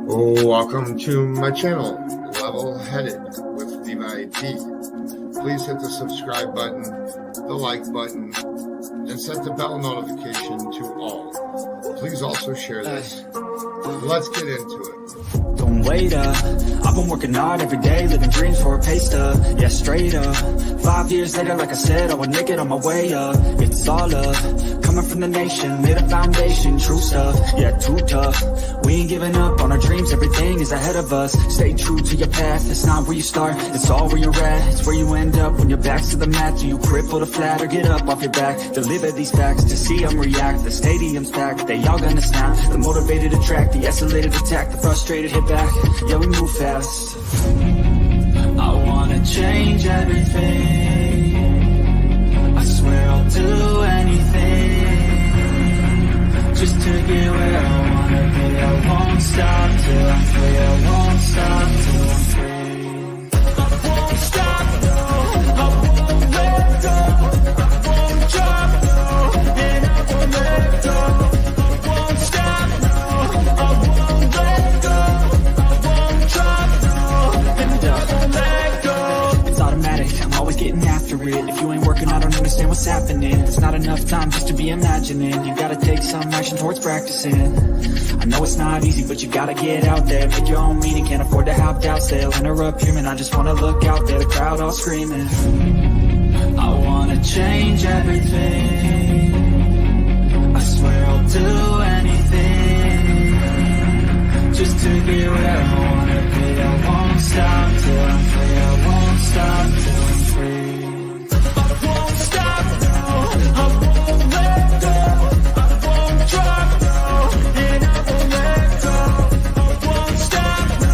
Welcome to my channel, Level Headed with Levi D. Please hit the subscribe button, the like button, and set the bell notification to all. Please also share this. Let's get into it. Don't wait up, I've been working hard every day, living dreams for a pay stub, yeah, straight up. 5 years later, like I said, I would make it on my way up. It's all up, coming from the nation, made a foundation, true stuff, yeah, too tough. We ain't giving up on our dreams, everything is ahead of us. Stay true to your path, it's not where you start, it's all where you're at. It's where you end up when your back's to the mat. Do you cripple or flat or get up off your back? Deliver these facts to see them react. The stadium's packed, they all gonna snap. The motivated attract, the escalated attack, the frustrated hit back. Yeah, we move fast. I wanna change everything. I swear I'll do anything just to get where I wanna be. I won't stop till I'm free. I won't stop till I'm free. I won't stop, no. I won't let go. I won't drop, no. And I won't let go. I won't stop, no. I won't let go. It's automatic, I'm always getting after it. If you ain't working, I don't understand what's happening. There's not enough time just to be imagining. You gotta take some action towards practicing. I know it's not easy, but you gotta get out there. Make your own meaning, can't afford to have doubts. They'll interrupt here, man, I just wanna look out there. The crowd all screaming. I wanna change everything. I swear I'll do anything just to get where I wanna be. I won't stop till I'm free. I won't stop till I'm free. I won't stop, no. I won't let go. I won't drop, no. And I won't let go. I won't stop, no.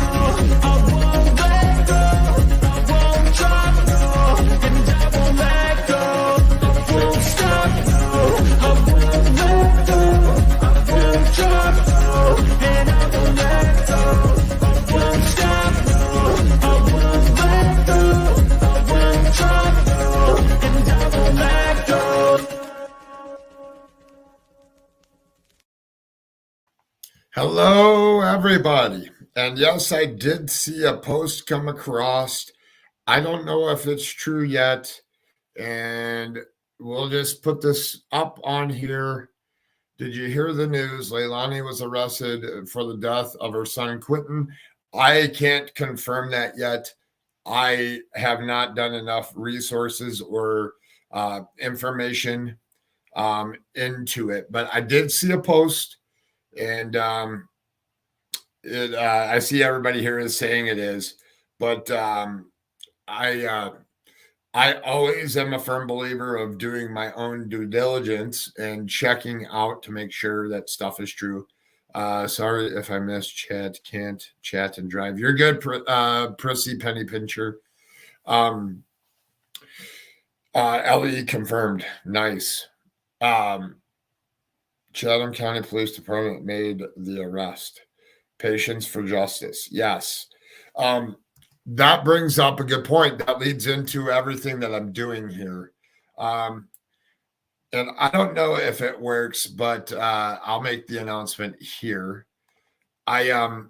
I won't let go. I won't drop, no. And I won't let go. I won't stop, no. I won't let go. I won't drop, no. And I won't let go. I won't stop, no. I won't let go. I won't drop, no. And I won't let go. Hello, everybody. And yes, I did see a post come across. I don't know if it's true yet. And we'll just put this up on here. Did you hear the news? Leilani was arrested for the death of her son, Quinton. I can't confirm that yet. I have not done enough resources or information into it. But I did see a post, and I see everybody here is saying it is. But I always am a firm believer of doing my own due diligence and checking out to make sure that stuff is true. Sorry if I missed chat. Can't chat and drive. You're good, Prissy Penny Pincher. LE confirmed. Nice. Chatham County Police Department made the arrest. Patience for justice. Yes. That brings up a good point. That leads into everything that I'm doing here. And I don't know if it works, but I'll make the announcement here. My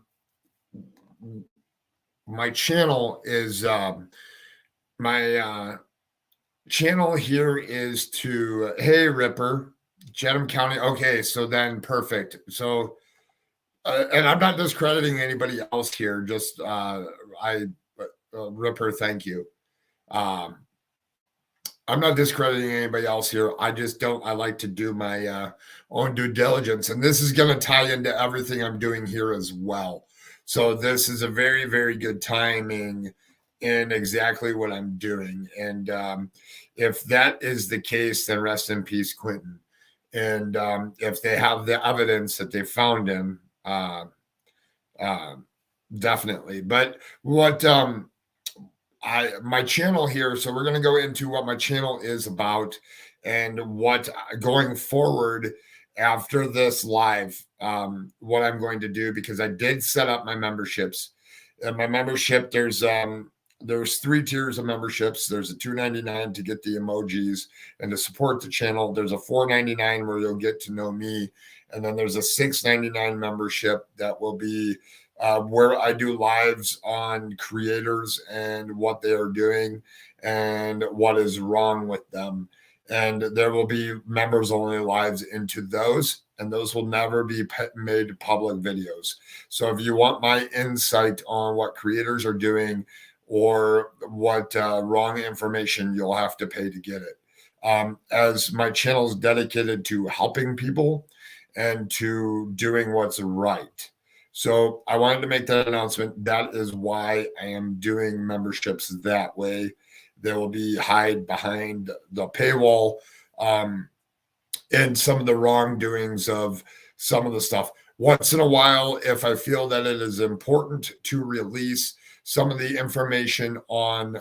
channel is channel here is to, hey, Ripper, Chatham County. Okay, so then perfect. So, and I'm not discrediting anybody else here. Just Ripper, thank you. I'm not discrediting anybody else here. I just don't. I like to do my own due diligence, and this is going to tie into everything I'm doing here as well. So this is a very, very good timing in exactly what I'm doing. And if that is the case, then rest in peace, Quinton. And if they have the evidence that they found him, definitely. But what my channel here, so we're going to go into what my channel is about and what going forward after this live, what I'm going to do, because I did set up my memberships. And my membership, there's 3 tiers of memberships. There's a $2.99 to get the emojis and to support the channel. There's a $4.99 where you'll get to know me And then there's a $6.99 membership that will be where I do lives on creators and what they are doing and what is wrong with them. And there will be members only lives into those, and those will never be made public videos. So if you want my insight on what creators are doing or what wrong information, you'll have to pay to get it. As my channel is dedicated to helping people and to doing what's right. So I wanted to make that announcement. That is why I am doing memberships that way. They will be hide behind the paywall and some of the wrongdoings of some of the stuff. Once in a while, if I feel that it is important to release some of the information on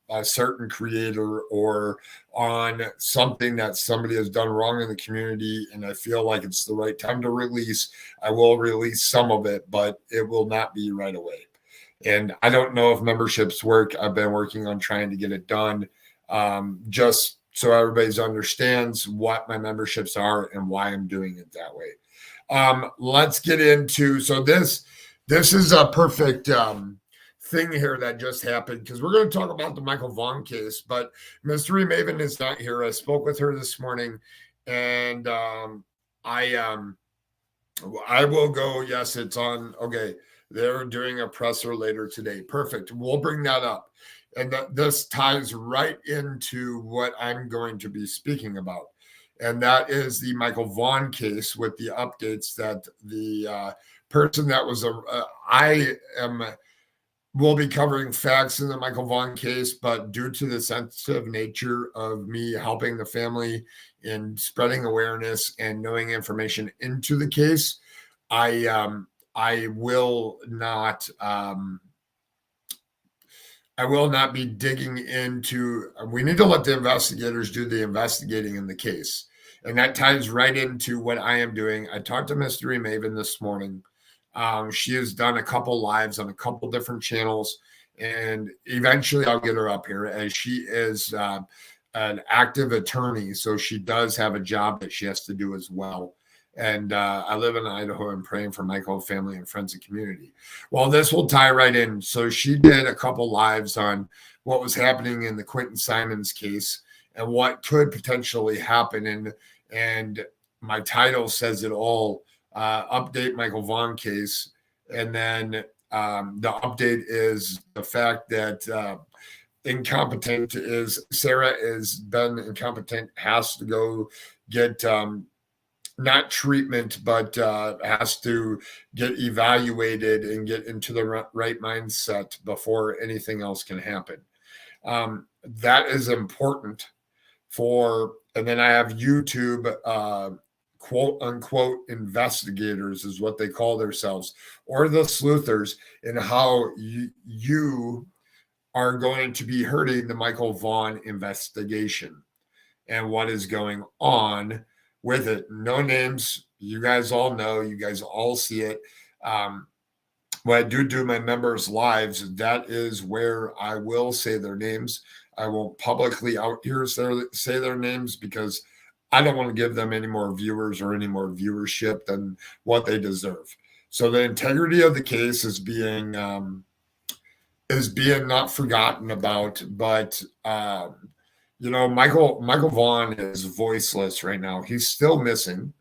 a certain creator or on something that somebody has done wrong in the community, and I feel like it's the right time to release, I will release some of it, but it will not be right away. And I don't know if memberships work. I've been working on trying to get it done, just so everybody understands what my memberships are and why I'm doing it that way. Let's get into, so this is a perfect thing here that just happened, because we're going to talk about the Michael Vaughn case, but Mystery Maven is not here. I spoke with her this morning, and I will go. Yes, it's on. Okay, they're doing a presser later today. Perfect. We'll bring that up, and this ties right into what I'm going to be speaking about, and that is the Michael Vaughn case with the updates that the person that was we'll be covering facts in the Michael Vaughn case, but due to the sensitive nature of me helping the family in spreading awareness and knowing information into the case, I will not be digging into. We need to let the investigators do the investigating in the case, and that ties right into what I am doing. I talked to Mystery Maven this morning. She has done a couple lives on a couple different channels, and eventually I'll get her up here, as she is an active attorney. So she does have a job that she has to do as well. And I live in Idaho and praying for Michael, family, and friends and community. Well, this will tie right in. So she did a couple lives on what was happening in the Quinton Simon's case and what could potentially happen. And my title says it all. Update Michael Vaughn case, and then the update is the fact that incompetent is Sarah is been incompetent, has to go get not treatment, but has to get evaluated and get into the right mindset before anything else can happen. That is important for, and then I have YouTube quote unquote investigators is what they call themselves, or the sleuthers, and how you are going to be hurting the Michael Vaughn investigation and what is going on with it. No names. You guys all know, you guys all see it. When I do my members' lives, that is where I will say their names. I won't publicly out here say their names, because I don't want to give them any more viewers or any more viewership than what they deserve. So the integrity of the case is being not forgotten about. But Michael Vaughn is voiceless right now. He's still missing.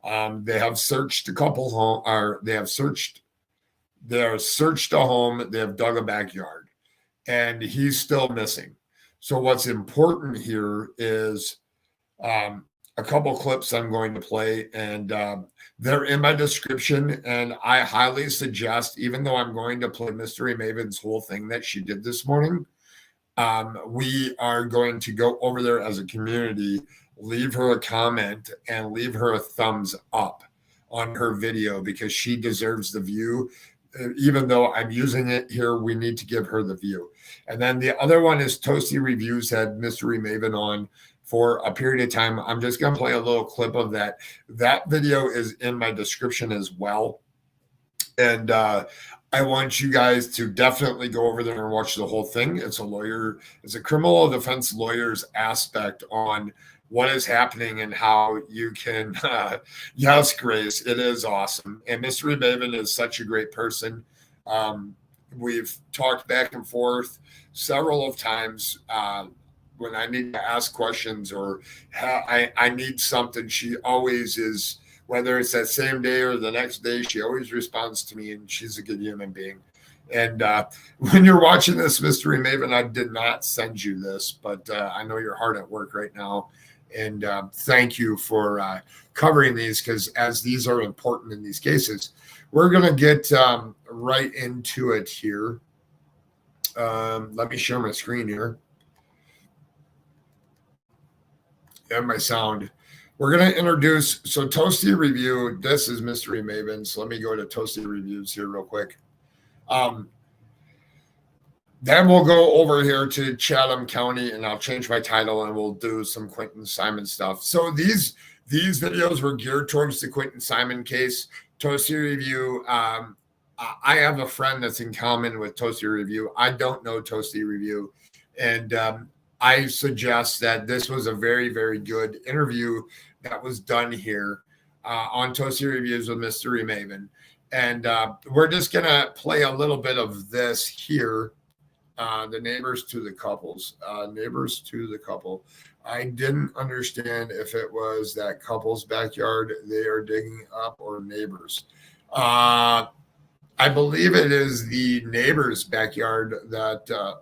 They have searched a couple home, or they have searched a home. They have dug a backyard, and he's still missing. So what's important here is a couple clips I'm going to play, and they're in my description. And I highly suggest, even though I'm going to play Mystery Maven's whole thing that she did this morning, we are going to go over there as a community, leave her a comment, and leave her a thumbs up on her video, because she deserves the view. Even though I'm using it here, we need to give her the view. And then the other one is Toasty Reviews had Mystery Maven on for a period of time. I'm just going to play a little clip of that. That video is in my description as well. And I want you guys to definitely go over there and watch the whole thing. It's a criminal defense lawyer's aspect on what is happening and how you can, yes, Grace, it is awesome. And Mystery Maven is such a great person. Um, we've talked back and forth several of times. When I need to ask questions or I need something, she always is, whether it's that same day or the next day, she always responds to me, and she's a good human being. And when you're watching this, Mystery Maven, I did not send you this, but I know you're hard at work right now. And thank you for covering these, because as these are important in these cases, we're going to get right into it here. Let me share my screen here. And my sound. We're going to introduce, so Toasty Review, this is Mystery Maven. So let me go to Toasty Reviews here real quick. Then we'll go over here to Chatham County, and I'll change my title, and we'll do some Quinton Simon stuff. So these videos were geared towards the Quinton Simon case. Toasty Review, I have a friend that's in common with Toasty Review. I don't know Toasty Review, and I suggest that this was a very, very good interview that was done here on Toasty Reviews with Mystery Maven. And we're just going to play a little bit of this here. The neighbors to the couples. Neighbors to the couple. I didn't understand if it was that couple's backyard they are digging up or neighbors. I believe it is the neighbor's backyard that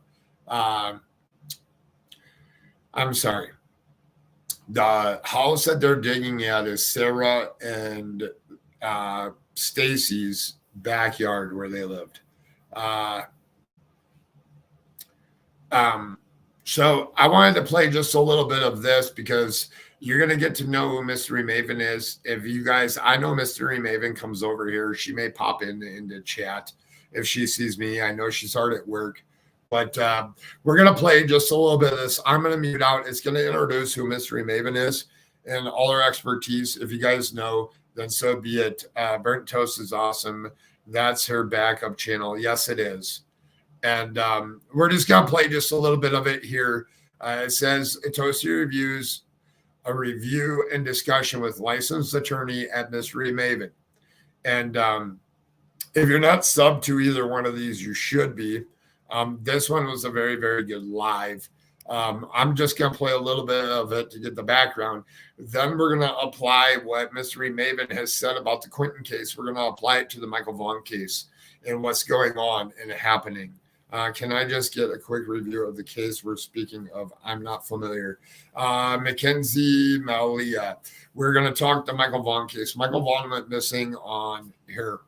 I'm sorry. The house that they're digging at is Sarah and Stacy's backyard where they lived. So I wanted to play just a little bit of this because you're going to get to know who Mystery Maven is. If you guys, I know Mystery Maven comes over here. She may pop into chat if she sees me. I know she's hard at work. But we're going to play just a little bit of this. I'm going to mute out. It's going to introduce who Mystery Maven is and all her expertise. If you guys know, then so be it. Burnt Toast is awesome. That's her backup channel. Yes, it is. And we're just going to play just a little bit of it here. It says, Toasty Reviews, a review and discussion with licensed attorney at Mystery Maven. And if you're not subbed to either one of these, you should be. This one was a very, very good live. I'm just going to play a little bit of it to get the background. Then we're going to apply what Mystery Maven has said about the Quinton case. We're going to apply it to the Michael Vaughn case and what's going on and happening. Can I just get a quick review of the case we're speaking of? I'm not familiar. Mackenzie Malia. We're going to talk the Michael Vaughn case. Michael Vaughn went missing on here.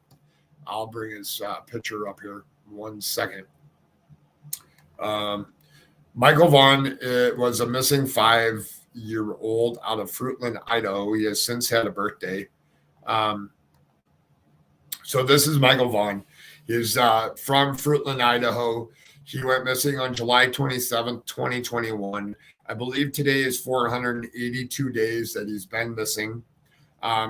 I'll bring his picture up here. 1 second. Michael Vaughn was a missing 5-year-old out of Fruitland, Idaho. He has since had a birthday. So this is Michael Vaughn. He's from Fruitland, Idaho. He went missing on July 27th, 2021. I believe today is 482 days that he's been missing.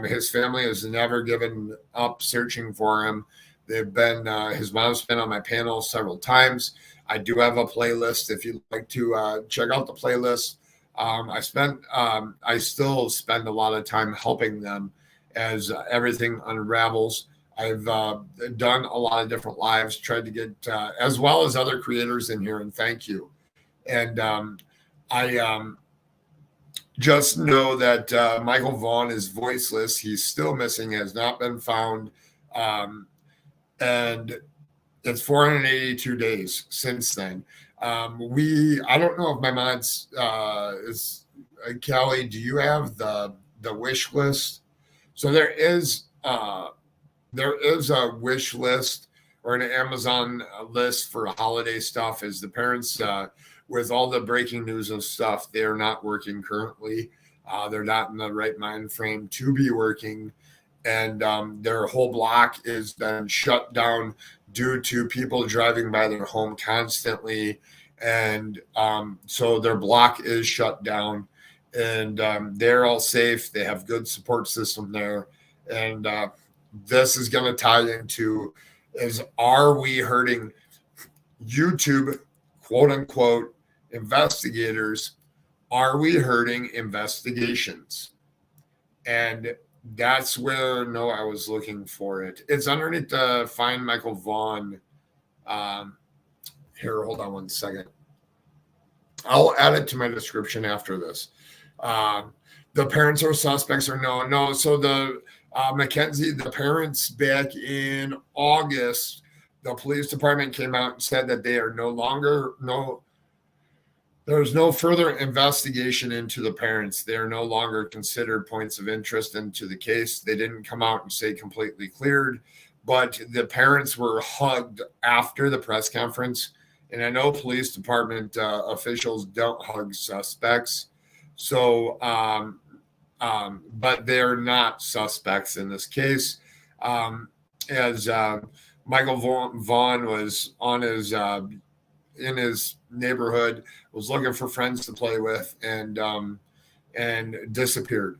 His family has never given up searching for him. They've been, his mom's been on my panel several times. I do have a playlist if you'd like to check out the playlist. I still spend a lot of time helping them as everything unravels. I've done a lot of different lives, tried to get, as well as other creators in here, and thank you. And I just know that Michael Vaughn is voiceless. He's still missing, has not been found. And it's 482 days since then. I don't know if my mom's is Callie, do you have the wish list? So there is a wish list or an Amazon list for holiday stuff. As the parents, with all the breaking news and stuff, they're not working currently. They're not in the right mind frame to be working. And their whole block is then shut down due to people driving by their home constantly. And so their block is shut down, and they're all safe. They have good support system there. And this is going to tie into are we hurting YouTube, quote unquote, investigators, Are we hurting investigations? And that's where, no, I was looking for it. It's underneath the Find Michael Vaughn. Here, hold on one second. I'll add it to my description after this. The parents are suspects or no. So the Mackenzie, the parents back in August, the police department came out and said that they are there's no further investigation into the parents. They are no longer considered points of interest into the case. They didn't come out and say completely cleared, but the parents were hugged after the press conference. And I know police department officials don't hug suspects. So, but they're not suspects in this case. As Michael Vaughn was on his in his neighborhood, was looking for friends to play with, and disappeared.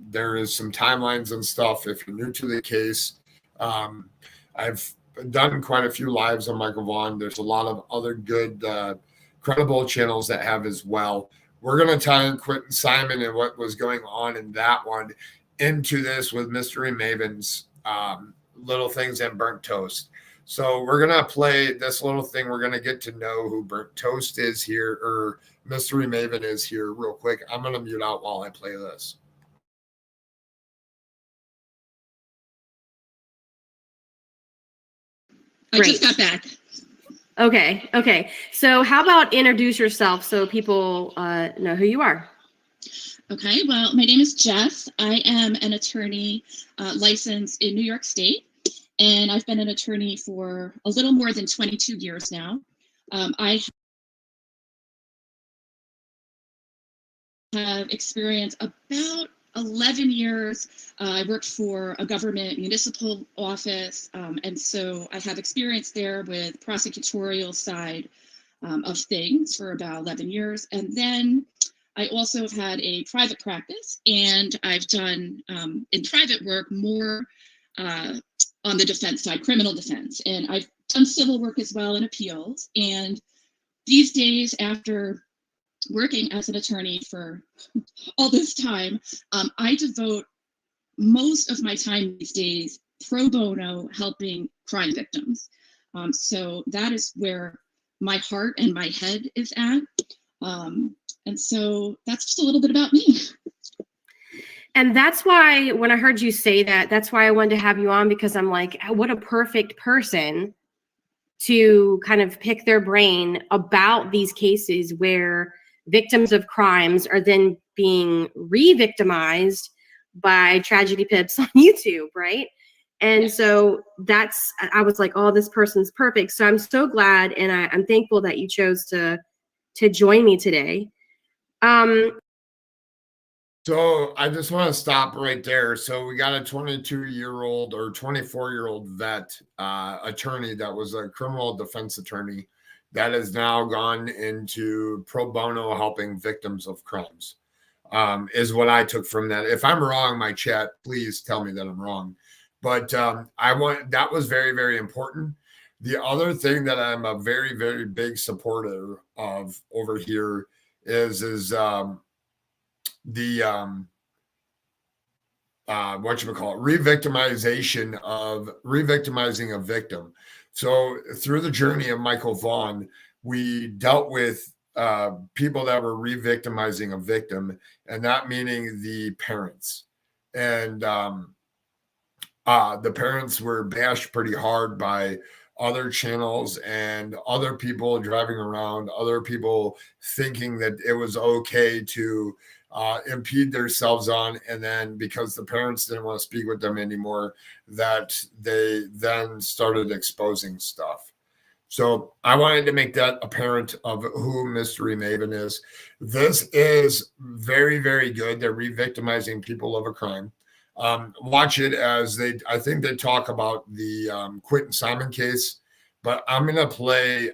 There is some timelines and stuff. If you're new to the case, I've done quite a few lives on Michael Vaughn. There's a lot of other good, credible channels that have as well. We're going to tie in Quinton Simon and what was going on in that one into this with Mystery Maven's Little Things and Burnt Toast. So we're going to play this little thing. We're going to get to know who Burnt Toast is here, or Mystery Maven is here real quick. I'm going to mute out while I play this. I just got back. Okay. So how about introduce yourself so people know who you are? Okay, well, my name is Jess. I am an attorney licensed in New York State, and I've been an attorney for a little more than 22 years now. I have experience about 11 years. I worked for a government municipal office, and so I have experience there with prosecutorial side of things for about 11 years. And then I also have had a private practice, and I've done in private work more on the defense side, criminal defense. And I've done civil work as well and appeals. And these days, after working as an attorney for all this time, I devote most of my time these days pro bono helping crime victims. So that is where my heart and my head is at. And so that's just a little bit about me. And that's why when I heard you say that, that's why I wanted to have you on, because I'm like, what a perfect person to kind of pick their brain about these cases where victims of crimes are then being re-victimized by tragedy pips on YouTube, right? And yes. So I was like, oh, this person's perfect. So I'm so glad, and I'm thankful that you chose to join me today. So I just want to stop right there. So we got a 22-year-old or 24-year-old vet attorney that was a criminal defense attorney that has now gone into pro bono helping victims of crimes, is what I took from that. If I'm wrong, my chat, please tell me that I'm wrong. But that was very, very important. The other thing that I'm a very, very big supporter of over here is the re-victimizing a victim. So through the journey of Michael Vaughn, we dealt with people that were re-victimizing a victim, and that meaning the parents. And the parents were bashed pretty hard by other channels and other people driving around, other people thinking that it was okay to impede themselves on. And then because the parents didn't want to speak with them anymore, that they then started exposing stuff. So I wanted to make that apparent of who Mystery Maven is. This is very, very good. They're re-victimizing people of a crime. Watch it as I think they talk about the Quinton Simon case, but I'm going to play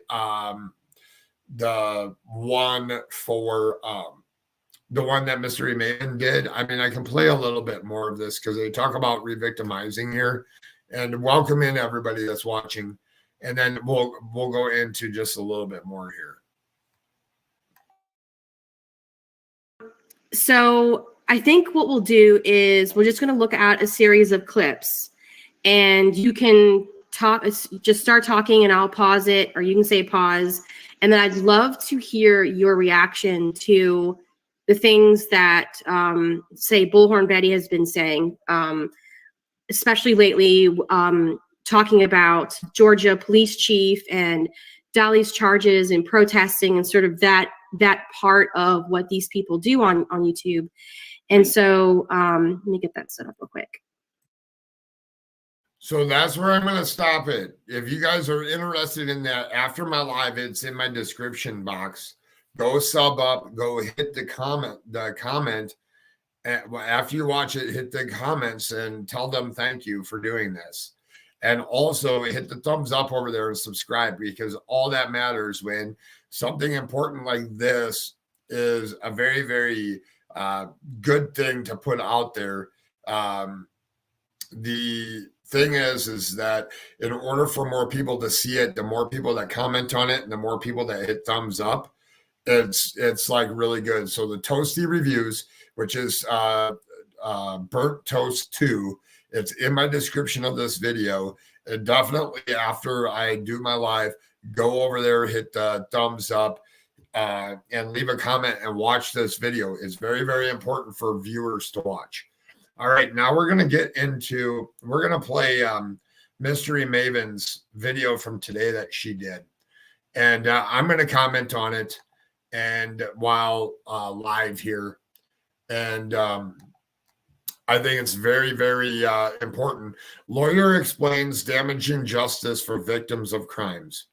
the one that Mystery Maven did. I mean, I can play a little bit more of this because they talk about re-victimizing here. And welcome in everybody that's watching. And then we'll go into just a little bit more here. So I think what we'll do is we're just going to look at a series of clips, and you can just start talking and I'll pause it, or you can say pause. And then I'd love to hear your reaction to the things that, say, Bullhorn Betty has been saying, especially lately, talking about Georgia police chief and Dolly's charges and protesting and sort of that part of what these people do on YouTube. And so let me get that set up real quick. So that's where I'm going to stop it. If you guys are interested in that, after my live, it's in my description box. Go sub up, go hit the comment. After you watch it, hit the comments and tell them thank you for doing this. And also hit the thumbs up over there and subscribe, because all that matters when something important like this is a very, very good thing to put out there. The thing is that in order for more people to see it, the more people that comment on it and the more people that hit thumbs up, it's like really good. So the Toasty Reviews, which is Burnt Toast 2, it's in my description of this video. And definitely after I do my live, go over there, hit the thumbs up, and leave a comment and watch this video. It's very, very important for viewers to watch. All right, now we're going to play Mystery Maven's video from today that she did. And I'm going to comment on it and while live here. And I think it's very, very important. Lawyer explains damaging justice for victims of crimes.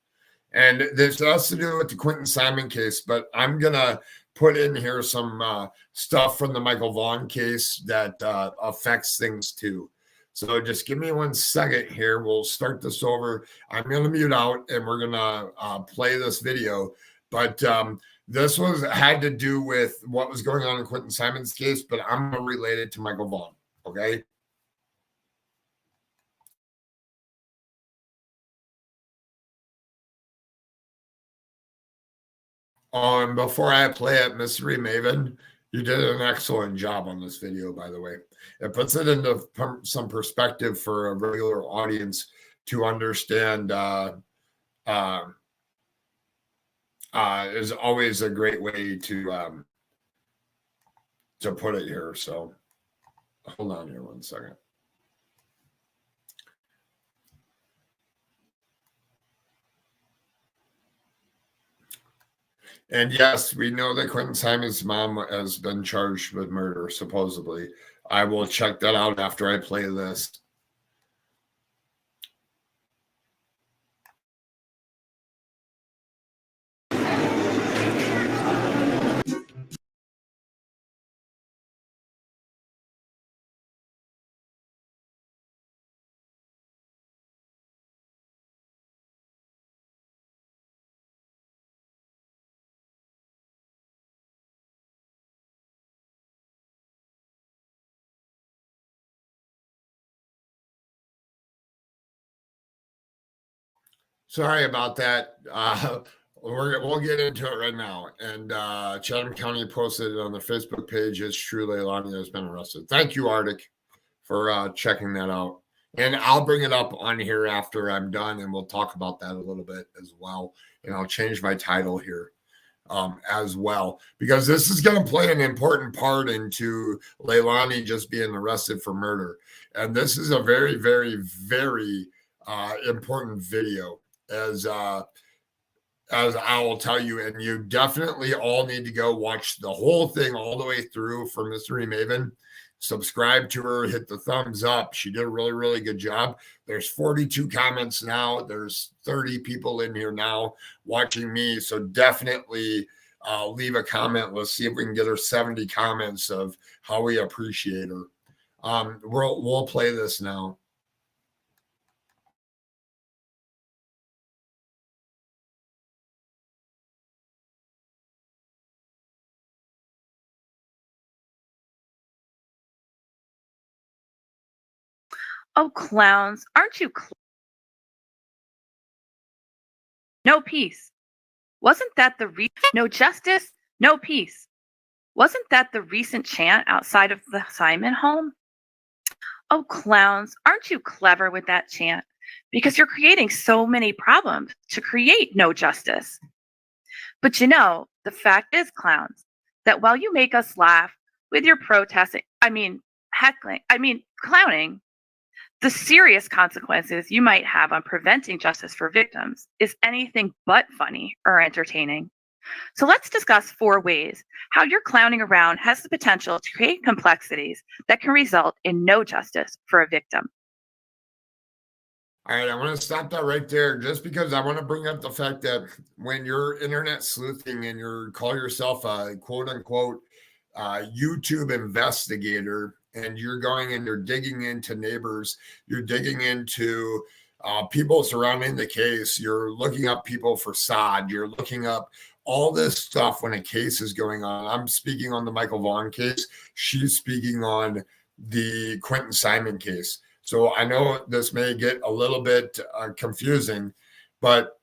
And this has to do with the Quinton Simon case, but I'm going to put in here some stuff from the Michael Vaughn case that affects things too. So just give me 1 second here. We'll start this over. I'm going to mute out and we're going to play this video. But this had to do with what was going on in Quinton Simon's case, but I'm going to relate it to Michael Vaughn. Okay. And before I play it, Mystery Maven, you did an excellent job on this video, by the way. It puts it into some perspective for a regular audience to understand. Is always a great way to put it here. So hold on here 1 second. And yes, we know that Quinton Simon's mom has been charged with murder, supposedly. I will check that out after I play this. Sorry about that. We'll get into it right now. And Chatham County posted it on the Facebook page. It's true, Leilani has been arrested. Thank you, Arctic, for checking that out. And I'll bring it up on here after I'm done, and we'll talk about that a little bit as well. And I'll change my title here as well, because this is going to play an important part into Leilani just being arrested for murder. And this is a very, very, very important video, as I will tell you. And you definitely all need to go watch the whole thing all the way through for Mystery Maven. Subscribe to her, hit the thumbs up. She did a really, really good job. There's 42 comments now. There's 30 people in here now watching me. So definitely leave a comment. Let's see if we can get her 70 comments of how we appreciate her. We'll play this now. Oh, clowns, aren't you? No peace. Wasn't that the no justice, no peace. Wasn't that the recent chant outside of the Simon home? Oh, clowns, aren't you clever with that chant? Because you're creating so many problems to create no justice. But the fact is, clowns, that while you make us laugh with your protesting, clowning, the serious consequences you might have on preventing justice for victims is anything but funny or entertaining. So let's discuss 4 ways how your clowning around has the potential to create complexities that can result in no justice for a victim. All right, I want to stop that right there just because I want to bring up the fact that when you're internet sleuthing and you call yourself a quote unquote YouTube investigator and you're going and you're digging into neighbors, you're digging into people surrounding the case, you're looking up people for sod, you're looking up all this stuff when a case is going on. I'm speaking on the Michael Vaughan case. She's speaking on the Quinton Simon case. So I know this may get a little bit confusing, but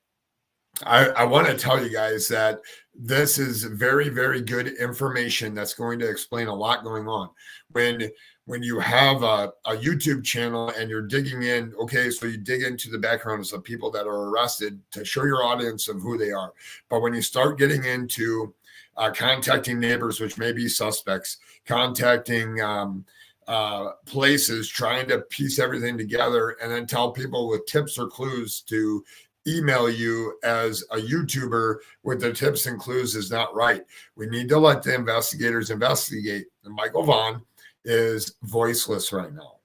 I want to tell you guys that this is very, very good information that's going to explain a lot going on. When you have a YouTube channel and you're digging in, okay, so you dig into the backgrounds of people that are arrested to show your audience of who they are. But when you start getting into contacting neighbors, which may be suspects, contacting places, trying to piece everything together and then tell people with tips or clues to email you as a YouTuber with the tips and clues is not right. We need to let the investigators investigate. And Michael Vaughn is voiceless right now.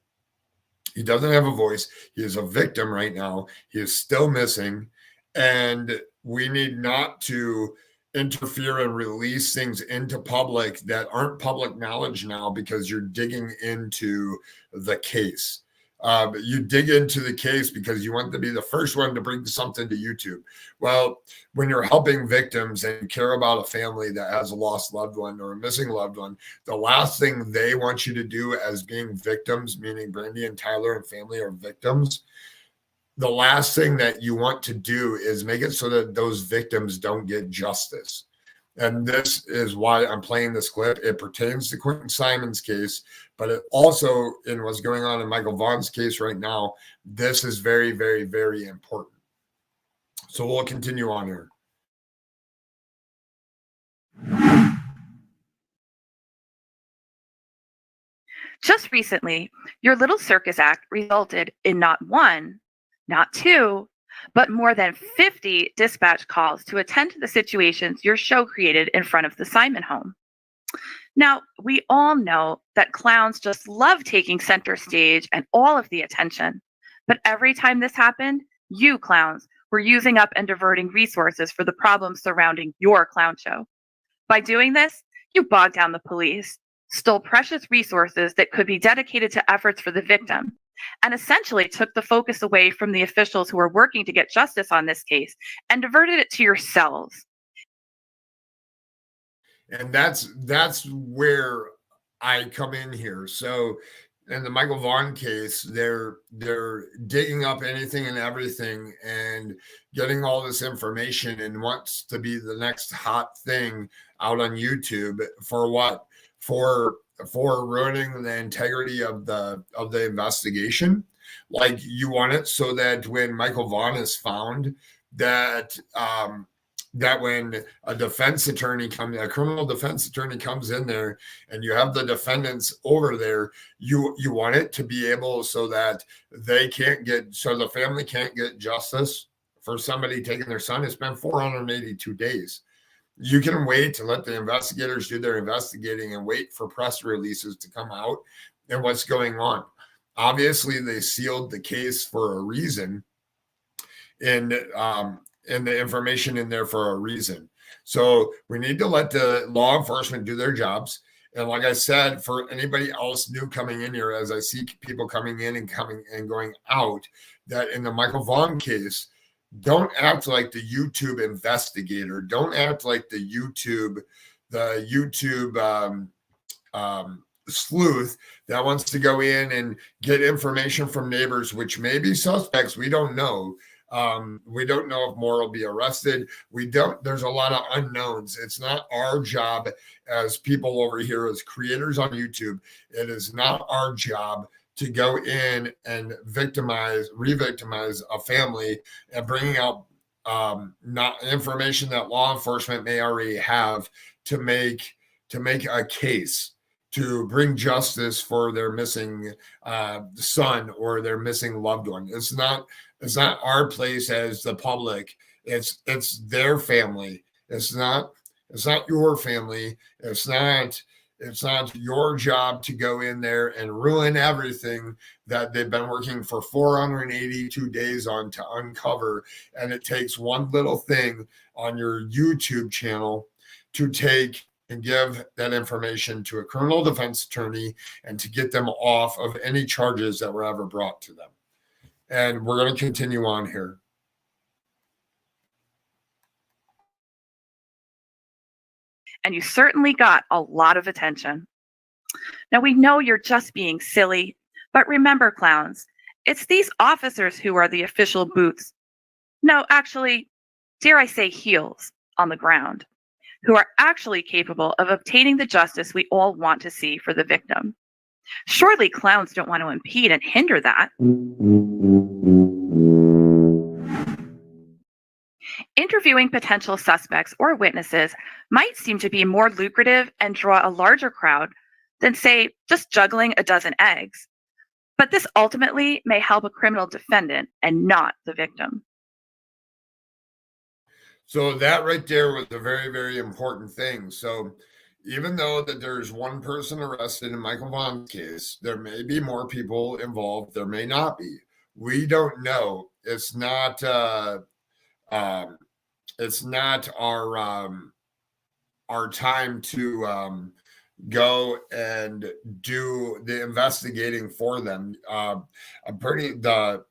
He doesn't have a voice. He is a victim right now. He is still missing. And we need not to interfere and release things into public that aren't public knowledge now because you're digging into the case. You dig into the case because you want to be the first one to bring something to YouTube. Well, when you're helping victims and you care about a family that has a lost loved one or a missing loved one, the last thing they want you to do as being victims, meaning Brandy and Tyler and family are victims, the last thing that you want to do is make it so that those victims don't get justice. And this is why I'm playing this clip. It pertains to Quinton Simon's case, but it also, in what's going on in Michael Vaughn's case right now, this is very, very, very important. So we'll continue on here. Just recently, your little circus act resulted in not 1, not 2, but more than 50 dispatch calls to attend to the situations your show created in front of the Simon home. Now, we all know that clowns just love taking center stage and all of the attention. But every time this happened, you clowns were using up and diverting resources for the problems surrounding your clown show. By doing this, you bogged down the police, stole precious resources that could be dedicated to efforts for the victim, and essentially took the focus away from the officials who are working to get justice on this case and diverted it to yourselves. And that's where I come in here. So in the Michael Vaughn case, they're digging up anything and everything and getting all this information and wants to be the next hot thing out on YouTube for what? For ruining the integrity of the investigation. Like, you want it so that when Michael Vaughn is found, that that when a criminal defense attorney comes in there and you have the defendants over there, you want it to be able so that the family can't get justice for somebody taking their son. It's been 482 days. You can wait to let the investigators do their investigating and wait for press releases to come out and what's going on. Obviously, they sealed the case for a reason, and the information in there for a reason. So we need to let the law enforcement do their jobs. And like I said, for anybody else new coming in here, as I see people coming in and coming and going out, that in the Michael Vaughn case, don't act like the YouTube investigator. Don't act like the YouTube sleuth that wants to go in and get information from neighbors, which may be suspects. We don't know. We don't know if more will be arrested. There's a lot of unknowns. It's not our job as people over here, as creators on YouTube. It is not our job to go in and re-victimize a family and bringing out not information that law enforcement may already have to make a case, to bring justice for their missing son or their missing loved one. It's not our place as the public. It's their family. It's not your family. It's not your job to go in there and ruin everything that they've been working for 482 days on to uncover. And it takes one little thing on your YouTube channel to take and give that information to a criminal defense attorney and to get them off of any charges that were ever brought to them. And we're going to continue on here. And you certainly got a lot of attention. Now, we know you're just being silly, but remember, clowns, it's these officers who are the official boots. No, actually, dare I say heels on the ground, who are actually capable of obtaining the justice we all want to see for the victim. Surely clowns don't want to impede and hinder that. Interviewing potential suspects or witnesses might seem to be more lucrative and draw a larger crowd than, say, just juggling a dozen eggs. But this ultimately may help a criminal defendant and not the victim. So that right there was a very, very important thing. So even though that there's one person arrested in Michael Vaughn's case, there may be more people involved. There may not be. We don't know. It's not our time to go and do the investigating for them. The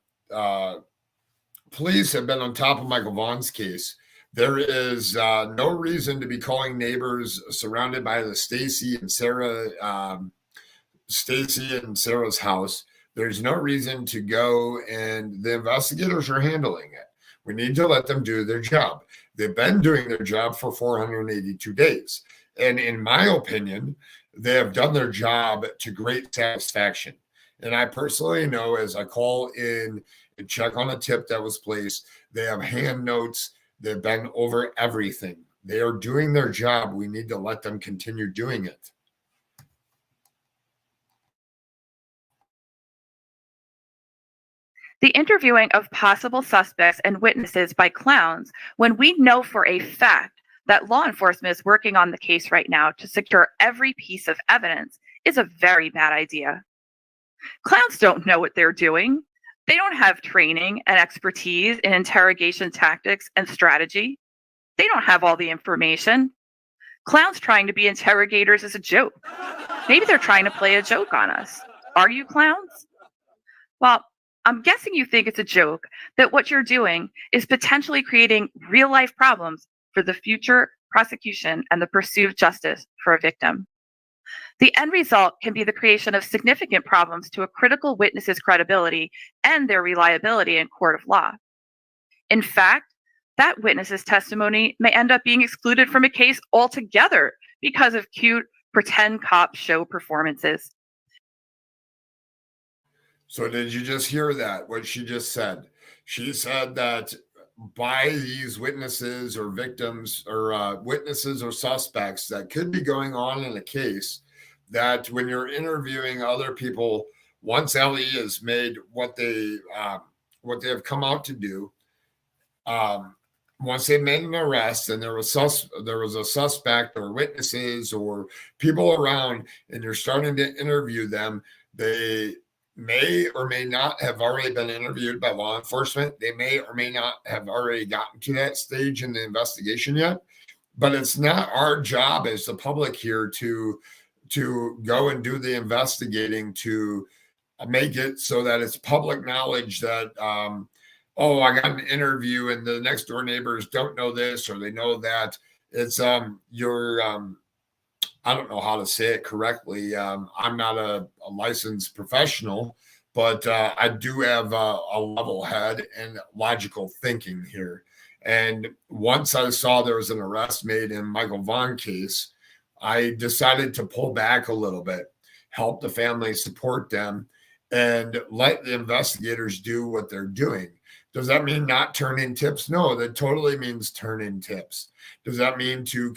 police have been on top of Michael Vaughn's case. There is no reason to be calling neighbors surrounded by the Stacy and Sarah's house. There's no reason to go, and the investigators are handling it. We need to let them do their job. They've been doing their job for 482 days. And in my opinion, they have done their job to great satisfaction. And I personally know, as I call in and check on a tip that was placed, they have hand notes. They've been over everything. They are doing their job. We need to let them continue doing it. The interviewing of possible suspects and witnesses by clowns, when we know for a fact that law enforcement is working on the case right now to secure every piece of evidence, is a very bad idea. Clowns don't know what they're doing. They don't have training and expertise in interrogation tactics and strategy. They don't have all the information. Clowns trying to be interrogators is a joke. Maybe they're trying to play a joke on us. Are you clowns? Well, I'm guessing you think it's a joke, that what you're doing is potentially creating real-life problems for the future prosecution and the pursuit of justice for a victim. The end result can be the creation of significant problems to a critical witness's credibility and their reliability in court of law. In fact, that witness's testimony may end up being excluded from a case altogether because of cute pretend cop show performances. So did you just hear that, what she just said? She said that by these witnesses or victims or witnesses or suspects that could be going on in a case, that when you're interviewing other people, once Ellie has made what they have come out to do, once they made an arrest and there was a suspect or witnesses or people around, and you're starting to interview them, they may or may not have already been interviewed by law enforcement. They may or may not have already gotten to that stage in the investigation yet. But it's not our job as the public here to go and do the investigating, to make it so that it's public knowledge that, oh, I got an interview and the next door neighbors don't know this or they know that. It's I don't know how to say it correctly. I'm not a licensed professional, but I do have a level head and logical thinking here. And once I saw there was an arrest made in Michael Vaughn case, I decided to pull back a little bit, help the family, support them, and let the investigators do what they're doing. Does that mean not turn in tips? No, that totally means turn in tips. Does that mean to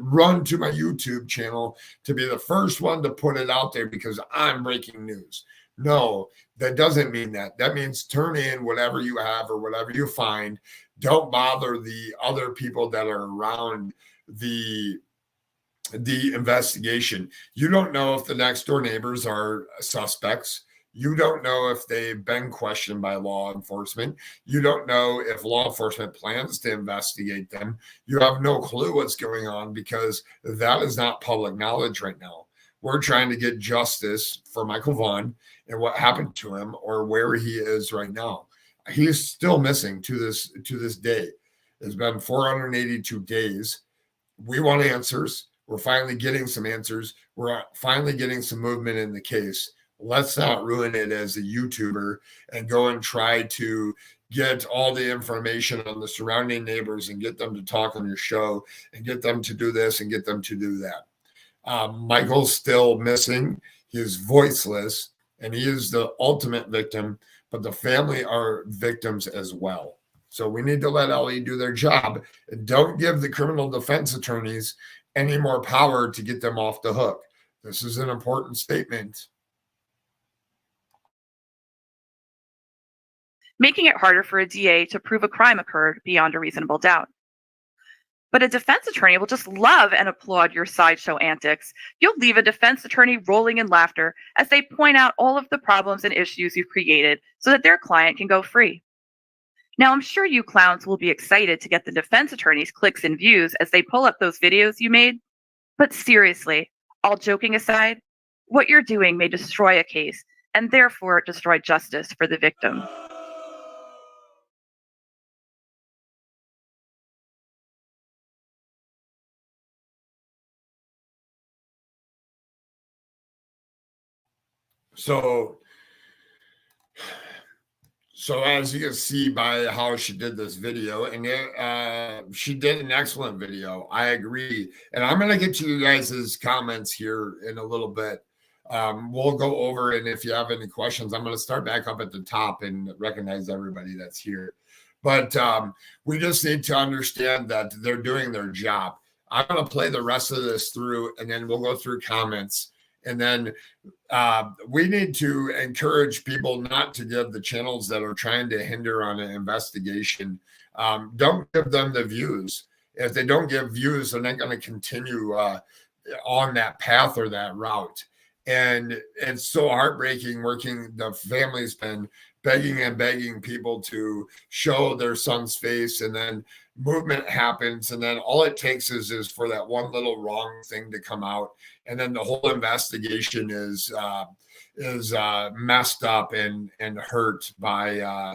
run to my YouTube channel to be the first one to put it out there because I'm breaking news? No, that doesn't mean that. That means turn in whatever you have or whatever you find. Don't bother the other people that are around the investigation. You don't know if the next door neighbors are suspects. You don't know if they've been questioned by law enforcement. You don't know if law enforcement plans to investigate them. You have no clue what's going on because that is not public knowledge right now. We're trying to get justice for Michael Vaughn and what happened to him or where he is right now. He is still missing to this day. It's been 482 days. We want answers. We're finally getting some answers. We're finally getting some movement in the case. Let's not ruin it as a YouTuber and go and try to get all the information on the surrounding neighbors and get them to talk on your show and get them to do this and get them to do that. Michael's still missing. He is voiceless and he is the ultimate victim, but the family are victims as well. So we need to let LE do their job and don't give the criminal defense attorneys any more power to get them off the hook. This is an important statement. Making it harder for a DA to prove a crime occurred beyond a reasonable doubt. But a defense attorney will just love and applaud your sideshow antics. You'll leave a defense attorney rolling in laughter as they point out all of the problems and issues you've created so that their client can go free. Now, I'm sure you clowns will be excited to get the defense attorney's clicks and views as they pull up those videos you made. But seriously, all joking aside, what you're doing may destroy a case and therefore destroy justice for the victim. So as you can see by how she did this video, and she did an excellent video. I agree. And I'm going to get to you guys' comments here in a little bit. We'll go over, and if you have any questions, I'm going to start back up at the top and recognize everybody that's here. But we just need to understand that they're doing their job. I'm going to play the rest of this through, and then we'll go through comments. And then we need to encourage people not to give the channels that are trying to hinder on an investigation. Don't give them the views. If they don't give views, they're not going to continue on that path or that route. And it's so heartbreaking working. The family's been begging and begging people to show their son's face, and then movement happens, and then all it takes is for that one little wrong thing to come out, and then the whole investigation is messed up and hurt by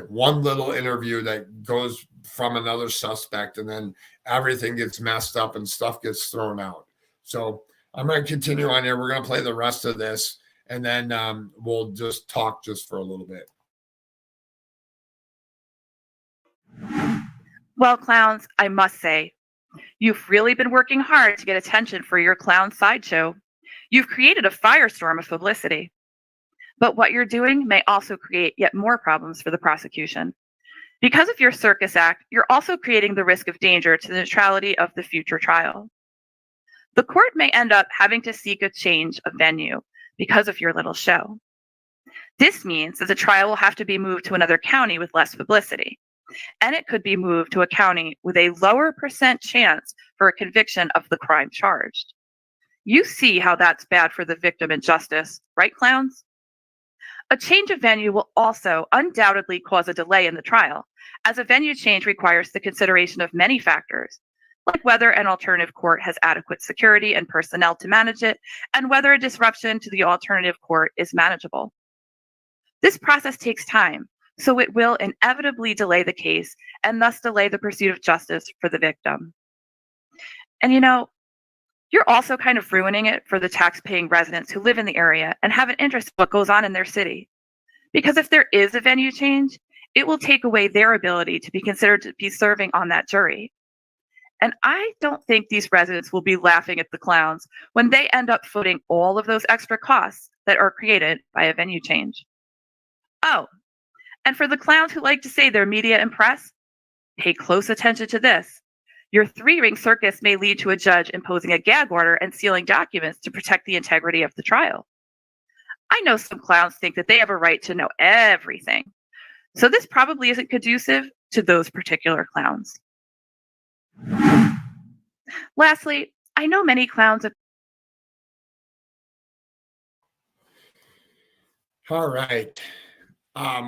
one little interview that goes from another suspect, and then everything gets messed up and stuff gets thrown out. So I'm going to continue on here. We're going to play the rest of this, and then we'll just talk just for a little bit. Well, clowns, I must say, you've really been working hard to get attention for your clown sideshow. You've created a firestorm of publicity. But what you're doing may also create yet more problems for the prosecution. Because of your circus act, you're also creating the risk of danger to the neutrality of the future trial. The court may end up having to seek a change of venue because of your little show. This means that the trial will have to be moved to another county with less publicity. And it could be moved to a county with a lower % chance for a conviction of the crime charged. You see how that's bad for the victim and justice, right, clowns? A change of venue will also undoubtedly cause a delay in the trial, as a venue change requires the consideration of many factors, like whether an alternative court has adequate security and personnel to manage it, and whether a disruption to the alternative court is manageable. This process takes time, so it will inevitably delay the case and thus delay the pursuit of justice for the victim. And You're also kind of ruining it for the tax-paying residents who live in the area and have an interest in what goes on in their city. Because if there is a venue change, it will take away their ability to be considered to be serving on that jury. And I don't think these residents will be laughing at the clowns when they end up footing all of those extra costs that are created by a venue change. Oh, and for the clowns who like to say they're media and press, pay close attention to this. Your three-ring circus may lead to a judge imposing a gag order and sealing documents to protect the integrity of the trial. I know some clowns think that they have a right to know everything, so this probably isn't conducive to those particular clowns. Lastly, I know many clowns have... All right.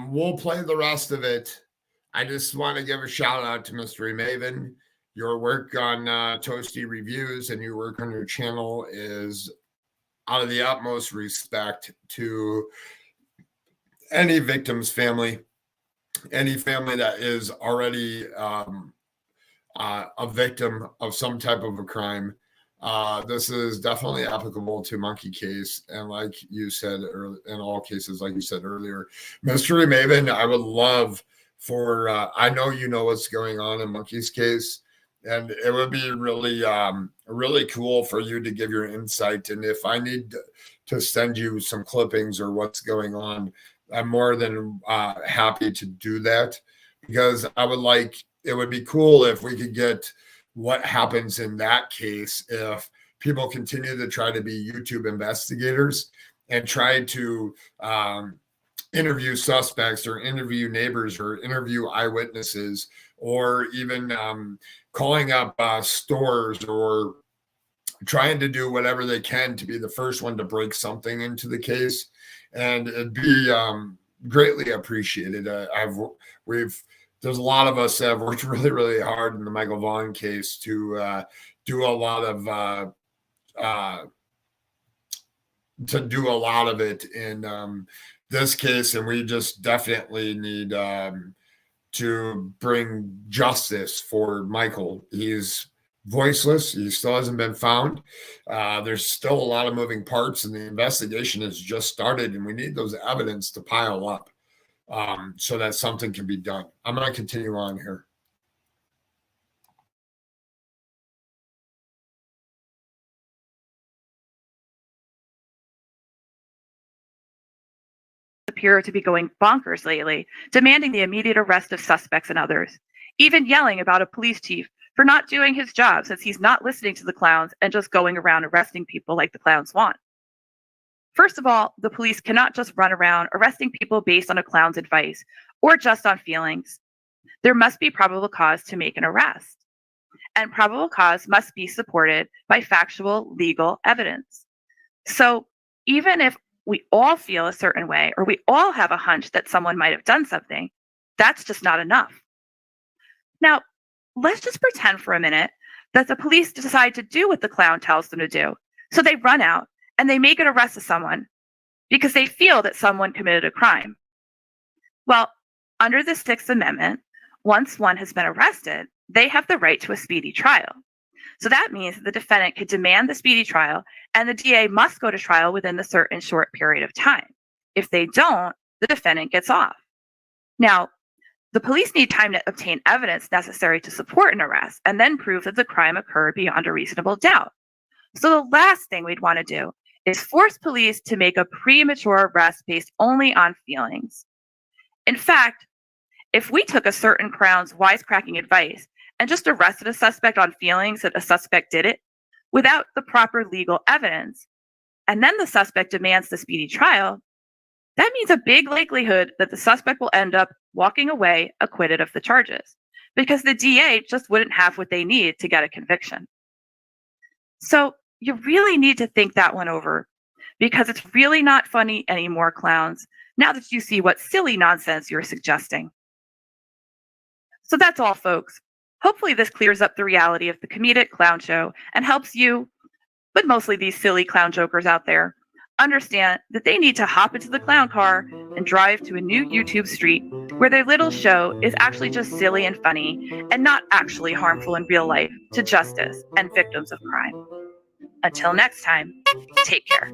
We'll play the rest of it. I just want to give a shout out to Mystery Maven. Your work on Toasty Reviews and your work on your channel is out of the utmost respect to any victim's family, any family that is already a victim of some type of a crime. This is definitely applicable to Monkey Case. And like you said, in all cases, like you said earlier, Mystery Maven, I would love for, I know you know what's going on in Monkey's case, and it would be really, really cool for you to give your insight. And if I need to send you some clippings or what's going on, I'm more than happy to do that, because I would like, it would be cool if we could get what happens in that case if people continue to try to be YouTube investigators and try to interview suspects or interview neighbors or interview eyewitnesses, or even calling up stores or trying to do whatever they can to be the first one to break something into the case. And it'd be greatly appreciated. There's a lot of us that have worked really, really hard in the Michael Vaughn case to do a lot of it in this case, and we just definitely need to bring justice for Michael. He's voiceless. He still hasn't been found. There's still a lot of moving parts, and the investigation has just started, and we need those evidence to pile up so that something can be done. I'm going to continue on here. Appear to be going bonkers lately, demanding the immediate arrest of suspects and others, even yelling about a police chief for not doing his job since he's not listening to the clowns and just going around arresting people like the clowns want. First of all, the police cannot just run around arresting people based on a clown's advice or just on feelings. There must be probable cause to make an arrest, and probable cause must be supported by factual legal evidence. So even if we all feel a certain way, or we all have a hunch that someone might have done something, that's just not enough. Now, let's just pretend for a minute that the police decide to do what the clown tells them to do. So they run out and they make an arrest of someone because they feel that someone committed a crime. Well, under the Sixth Amendment, once one has been arrested, they have the right to a speedy trial. So that means that the defendant could demand the speedy trial, and the DA must go to trial within the certain short period of time. If they don't, the defendant gets off. Now, the police need time to obtain evidence necessary to support an arrest and then prove that the crime occurred beyond a reasonable doubt. So the last thing we'd want to do is force police to make a premature arrest based only on feelings. In fact, if we took a certain clown's wisecracking advice and just arrested a suspect on feelings that a suspect did it without the proper legal evidence, and then the suspect demands the speedy trial, that means a big likelihood that the suspect will end up walking away acquitted of the charges, because the DA just wouldn't have what they need to get a conviction. So you really need to think that one over, because it's really not funny anymore, clowns, now that you see what silly nonsense you're suggesting. So that's all, folks. Hopefully this clears up the reality of the comedic clown show and helps you, but mostly these silly clown jokers out there, understand that they need to hop into the clown car and drive to a new YouTube street where their little show is actually just silly and funny and not actually harmful in real life to justice and victims of crime. Until next time, take care.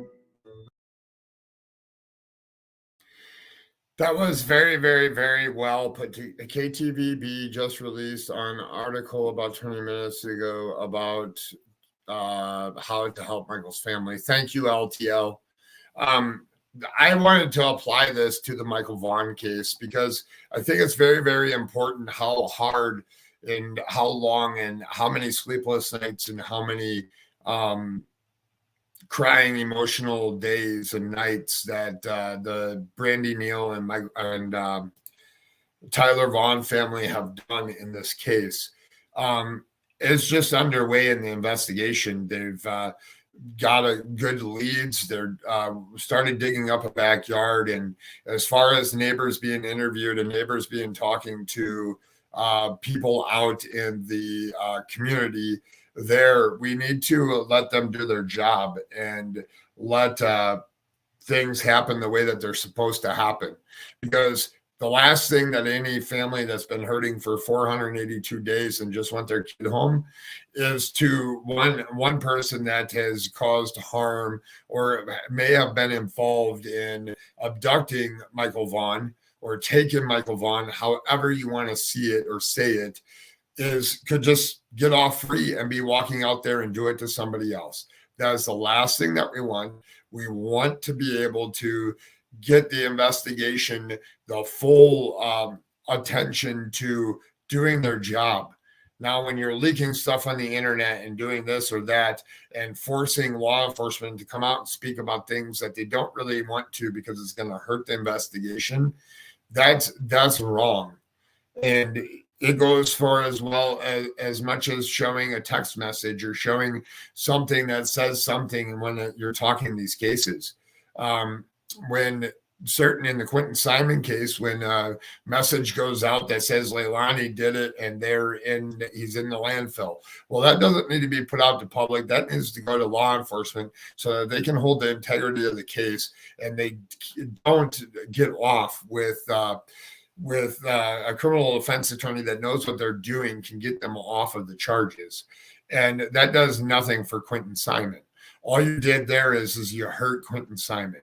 That was very, very, very well put. KTVB just released an article about 20 minutes ago about how to help Michael's family. Thank you, LTL. I wanted to apply this to the Michael Vaughn case because I think it's very, very important how hard and how long and how many sleepless nights and how many crying, emotional days and nights that the Brandy Neal and Tyler Vaughan family have done in this case. It's just underway in the investigation. They've got a good leads. They're started digging up a backyard, and as far as neighbors being interviewed and neighbors being talking to people out in the community there, we need to let them do their job and let things happen the way that they're supposed to happen. Because the last thing that any family that's been hurting for 482 days and just want their kid home is to one person that has caused harm or may have been involved in abducting Michael Vaughn or taking Michael Vaughn, however you want to see it or say it, could just get off free and be walking out there and do it to somebody else. That is the last thing that we want. We want to be able to get the investigation the full attention to doing their job. Now, when you're leaking stuff on the internet and doing this or that and forcing law enforcement to come out and speak about things that they don't really want to because it's going to hurt the investigation, that's wrong. And it goes for as much as showing a text message or showing something that says something when you're talking these cases. When certain in the Quinton Simon case, when a message goes out that says Leilani did it and he's in the landfill. Well, that doesn't need to be put out to public. That needs to go to law enforcement so that they can hold the integrity of the case and they don't get off with a criminal defense attorney that knows what they're doing can get them off of the charges. And that does nothing for Quinton Simon. All you did there is you hurt Quinton Simon.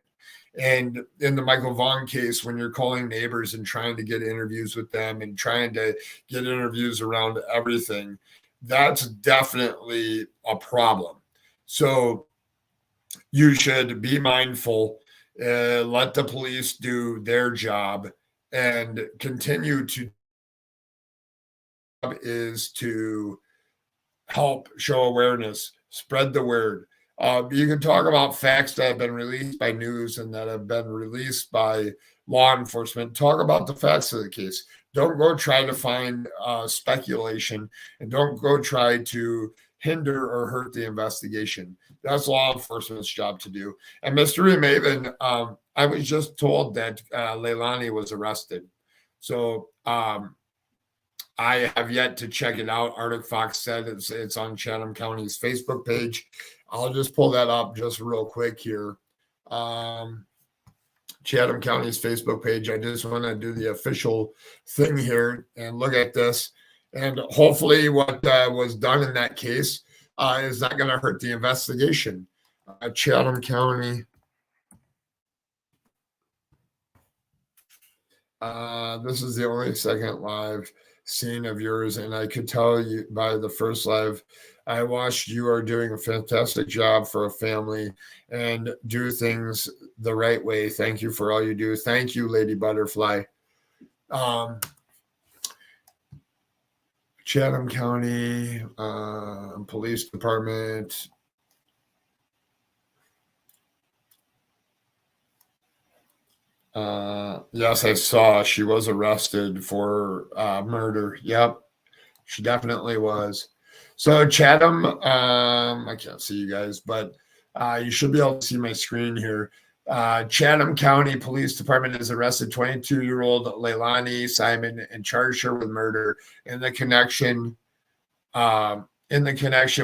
And in the Michael Vaughn case, when you're calling neighbors and trying to get interviews with them and trying to get interviews around everything, that's definitely a problem. So you should be mindful, let the police do their job and continue to help show awareness, spread the word. You can talk about facts that have been released by news and that have been released by law enforcement. Talk about the facts of the case. Don't go try to find speculation, and don't go try to hinder or hurt the investigation. That's law enforcement's job to do. And Mystery Maven, I was just told that Leilani was arrested. So I have yet to check it out. Arctic Fox said it's on Chatham County's Facebook page. I'll just pull that up just real quick here. Chatham County's Facebook page. I just want to do the official thing here and look at this. And hopefully what was done in that case is not going to hurt the investigation. Chatham County. This is the only second live scene of yours, and I could tell you by the first live I watched, you are doing a fantastic job for a family and do things the right way. Thank you for all you do. Thank you, Lady Butterfly. Chatham County Police Department. Yes, I saw she was arrested for murder. Yep, she definitely was. So Chatham, I can't see you guys, but you should be able to see my screen here. Chatham County Police Department has arrested 22-year-old Leilani Simon and charged her with murder in the connection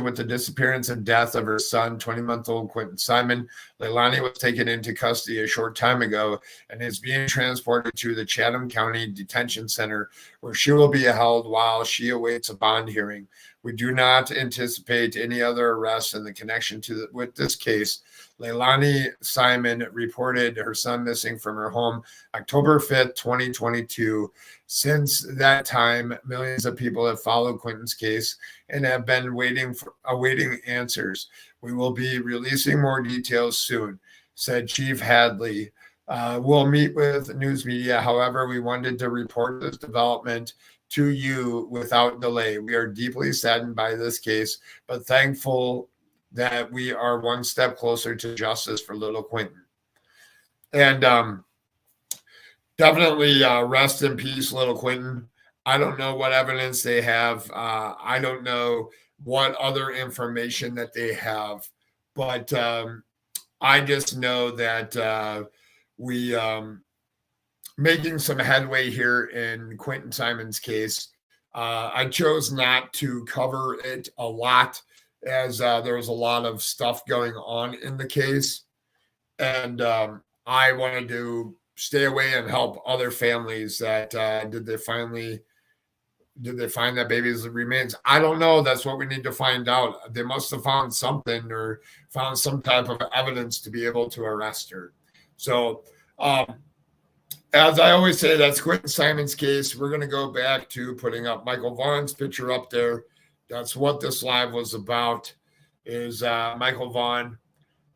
with the disappearance and death of her son, 20-month-old Quinton Simon. Leilani was taken into custody a short time ago and is being transported to the Chatham County Detention Center, where she will be held while she awaits a bond hearing. We do not anticipate any other arrests in the connection with this case. Leilani Simon reported her son missing from her home October 5th, 2022. Since that time, millions of people have followed Quinton's case and have been awaiting answers. We will be releasing more details soon, said Chief Hadley. We'll meet with news media. However, we wanted to report this development to you without delay. We are deeply saddened by this case, but thankful that we are one step closer to justice for little Quinton. And definitely rest in peace, little Quinton. I don't know what evidence they have. I don't know what other information that they have, but I just know that we making some headway here in Quinton Simon's case. I chose not to cover it a lot as there was a lot of stuff going on in the case. And I wanted to stay away and help other families that did they find that baby's remains? I don't know. That's what we need to find out. They must have found something or found some type of evidence to be able to arrest her. So, as I always say, that's Quinton Simon's case. We're going to go back to putting up Michael Vaughn's picture up there. That's what this live was about, is Michael Vaughn.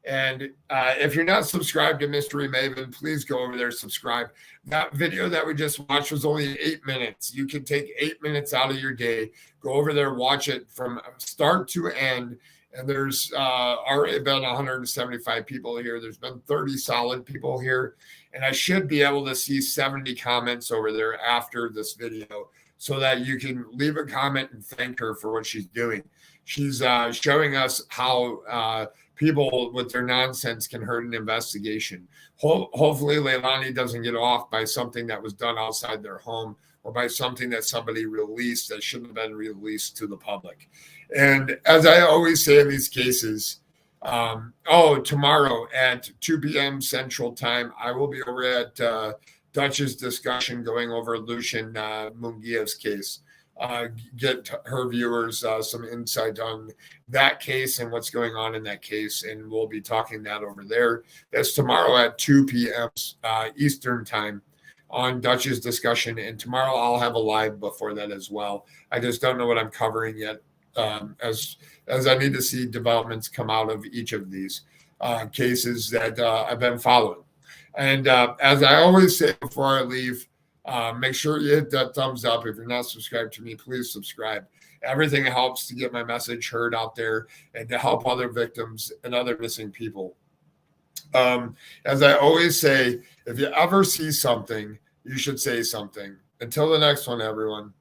And if you're not subscribed to Mystery Maven, please go over there, subscribe. That video that we just watched was only 8 minutes. You can take 8 minutes out of your day, go over there, watch it from start to end. And there's already been 175 people here. There's been 30 solid people here. And I should be able to see 70 comments over there after this video so that you can leave a comment and thank her for what she's doing. She's showing us how people with their nonsense can hurt an investigation. Hopefully Leilani doesn't get off by something that was done outside their home or by something that somebody released that shouldn't have been released to the public. And as I always say in these cases, tomorrow at 2 p.m. Central Time, I will be over at Dutch's discussion going over Lucian Mungia's case. Get her viewers some insight on that case and what's going on in that case. And we'll be talking that over there. That's tomorrow at 2 p.m. Eastern Time on Dutch's discussion. And tomorrow I'll have a live before that as well. I just don't know what I'm covering yet. As I need to see developments come out of each of these cases that I've been following. And as I always say before I leave, make sure you hit that thumbs up. If you're not subscribed to me, please subscribe. Everything helps to get my message heard out there and to help other victims and other missing people. As I always say, if you ever see something, you should say something. Until the next one, everyone.